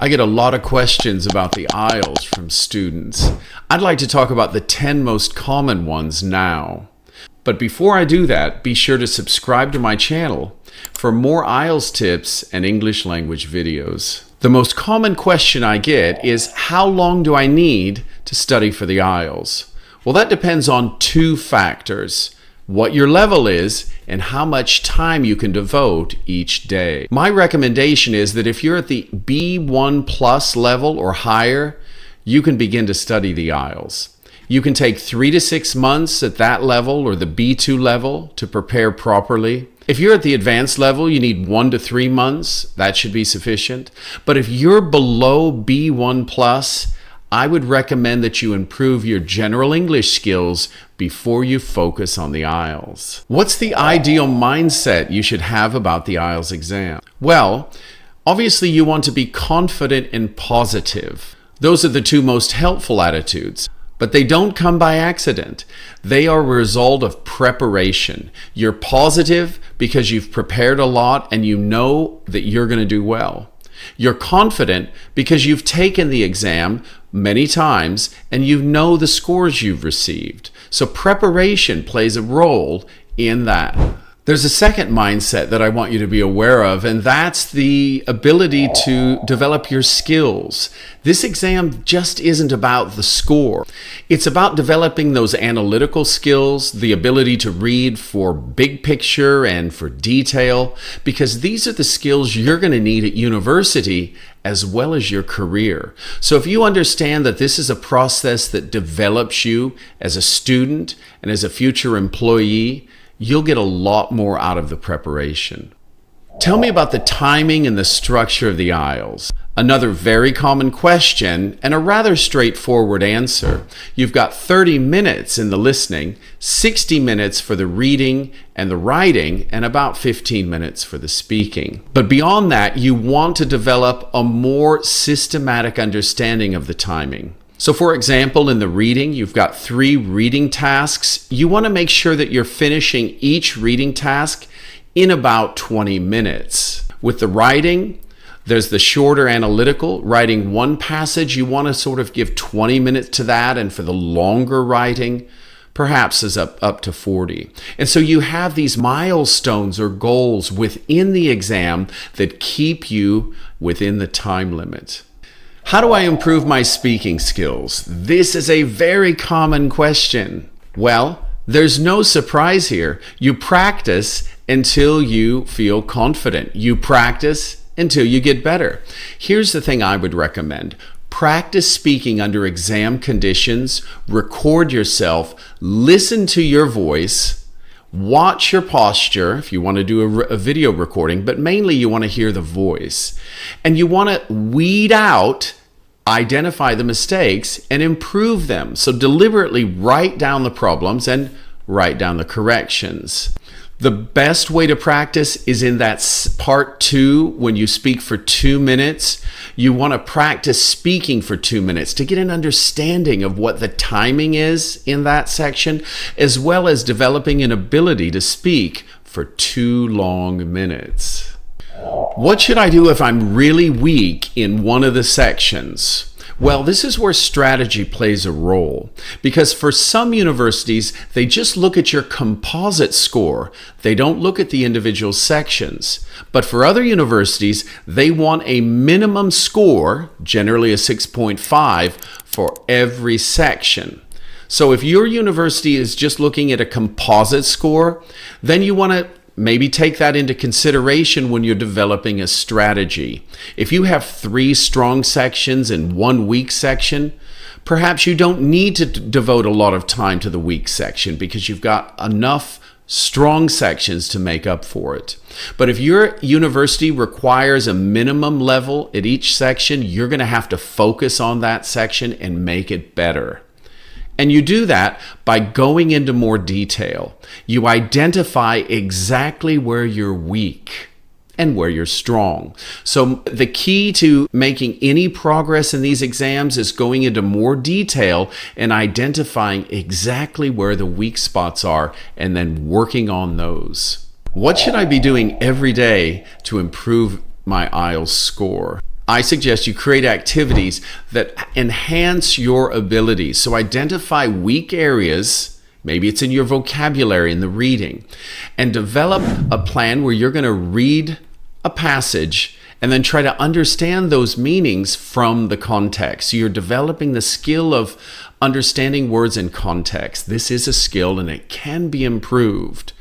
I get a lot of questions about the IELTS from students. I'd like to talk about the 10 most common ones now. But before I do that, be sure to subscribe to my channel for more IELTS tips and English language videos. The most common question I get is, how long do I need to study for the IELTS? Well, that depends on two factors: what your level is and how much time you can devote each day. My recommendation is that if you're at the B1 plus level or higher, you can begin to study the IELTS. You can take 3 to 6 months at that level or the B2 level to prepare properly. If you're at the advanced level, you need 1 to 3 months. That should be sufficient. But if you're below B1 plus, I would recommend that you improve your general English skills before you focus on the IELTS. What's the ideal mindset you should have about the IELTS exam? Well, obviously you want to be confident and positive. Those are the two most helpful attitudes. But they don't come by accident. They are a result of preparation. You're positive because you've prepared a lot and you know that you're going to do well. You're confident because you've taken the exam many times and you know the scores you've received. So preparation plays a role in that. There's a second mindset that I want you to be aware of, and that's the ability to develop your skills. This exam just isn't about the score. It's about developing those analytical skills, the ability to read for big picture and for detail, because these are the skills you're going to need at university as well as your career. So if you understand that this is a process that develops you as a student and as a future employee, you'll get a lot more out of the preparation. Tell me about the timing and the structure of the IELTS. Another very common question and a rather straightforward answer. You've got 30 minutes in the listening, 60 minutes for the reading and the writing, and about 15 minutes for the speaking. But beyond that, you want to develop a more systematic understanding of the timing. So for example, in the reading, you've got 3 reading tasks. You want to make sure that you're finishing each reading task in about 20 minutes. With the writing, there's the shorter analytical. Writing one passage, you want to sort of give 20 minutes to that, and for the longer writing, perhaps is up to 40. And so you have these milestones or goals within the exam that keep you within the time limit. How do I improve my speaking skills? This is a very common question. Well, there's no surprise here. You practice until you feel confident. You practice until you get better. Here's the thing I would recommend. Practice speaking under exam conditions. Record yourself. Listen to your voice. Watch your posture if you want to do a video recording, but mainly you want to hear the voice. And you want to weed out, identify the mistakes, and improve them. So deliberately write down the problems and write down the corrections. The best way to practice is in that part 2, when you speak for 2 minutes. You want to practice speaking for 2 minutes to get an understanding of what the timing is in that section, as well as developing an ability to speak for 2 long minutes. What should I do if I'm really weak in one of the sections? Well, this is where strategy plays a role, because for some universities, they just look at your composite score. They don't look at the individual sections. But for other universities, they want a minimum score, generally a 6.5, for every section. So if your university is just looking at a composite score, then you want to maybe take that into consideration when you're developing a strategy. If you have 3 strong sections and 1 weak section, perhaps you don't need to devote a lot of time to the weak section because you've got enough strong sections to make up for it. But if your university requires a minimum level at each section, you're going to have to focus on that section and make it better. And you do that by going into more detail. You identify exactly where you're weak and where you're strong. So the key to making any progress in these exams is going into more detail and identifying exactly where the weak spots are and then working on those. What should I be doing every day to improve my IELTS score? I suggest you create activities that enhance your abilities. So identify weak areas, maybe it's in your vocabulary, in the reading, and develop a plan where you're going to read a passage and then try to understand those meanings from the context. So you're developing the skill of understanding words in context. This is a skill and it can be improved.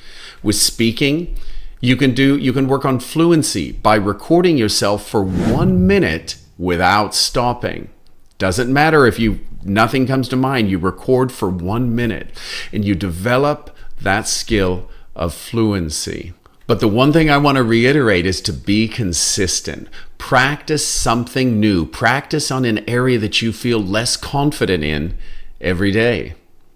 With speaking, you can work on fluency by recording yourself for 1 minute without stopping. Doesn't matter if nothing comes to mind, you record for 1 minute and you develop that skill of fluency. But the one thing I want to reiterate is to be consistent. Practice something new. Practice on an area that you feel less confident in every day.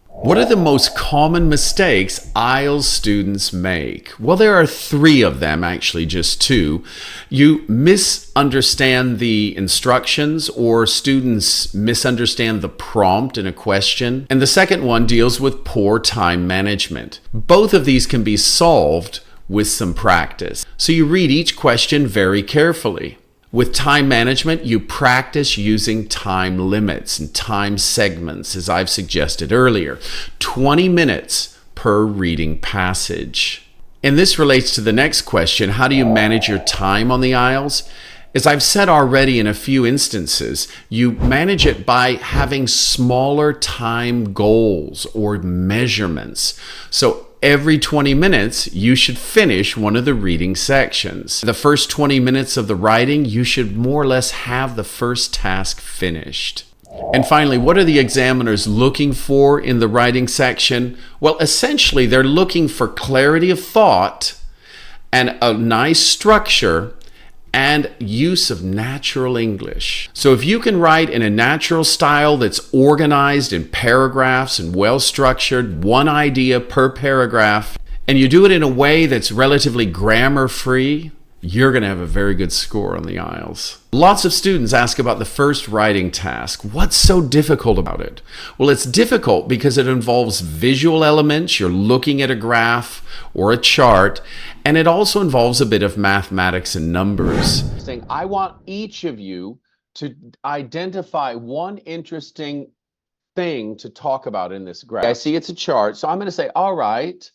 What are the most common mistakes IELTS students make? Well, there are 3 of them, actually just 2. You misunderstand the instructions, or students misunderstand the prompt in a question. And the second one deals with poor time management. Both of these can be solved with some practice. So you read each question very carefully. With time management, you practice using time limits and time segments, as I've suggested earlier. 20 minutes per reading passage. And this relates to the next question: how do you manage your time on the IELTS? As I've said already in a few instances, you manage it by having smaller time goals or measurements. So every 20 minutes, you should finish one of the reading sections. The first 20 minutes of the writing, you should more or less have the first task finished. And finally, what are the examiners looking for in the writing section? Well, essentially, they're looking for clarity of thought and a nice structure and use of natural English. So if you can write in a natural style that's organized in paragraphs and well structured, one idea per paragraph, and you do it in a way that's relatively grammar free, you're going to have a very good score on the IELTS. Lots of students ask about the first writing task. What's so difficult about it? Well, it's difficult because it involves visual elements. You're looking at a graph or a chart, and it also involves a bit of mathematics and numbers. I want each of you to identify one interesting thing to talk about in this graph. I see it's a chart, so I'm going to say, all right,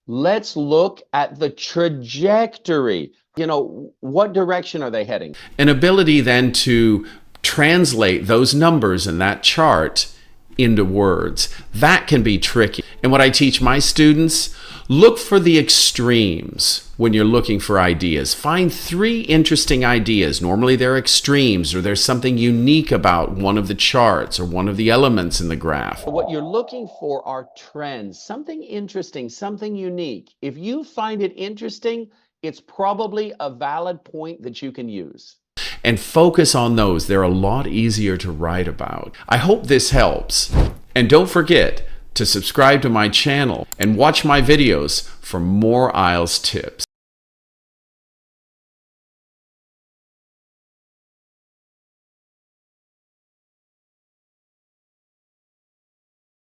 let's look at the trajectory. You know, what direction are they heading? An ability then to translate those numbers in that chart into words. That can be tricky. And what I teach my students, look for the extremes when you're looking for ideas. Find 3 interesting ideas. Normally they're extremes, or there's something unique about one of the charts or one of the elements in the graph. What you're looking for are trends, something interesting, something unique. If you find it interesting, it's probably a valid point that you can use. And focus on those. They're a lot easier to write about. I hope this helps. And don't forget to subscribe to my channel and watch my videos for more IELTS tips.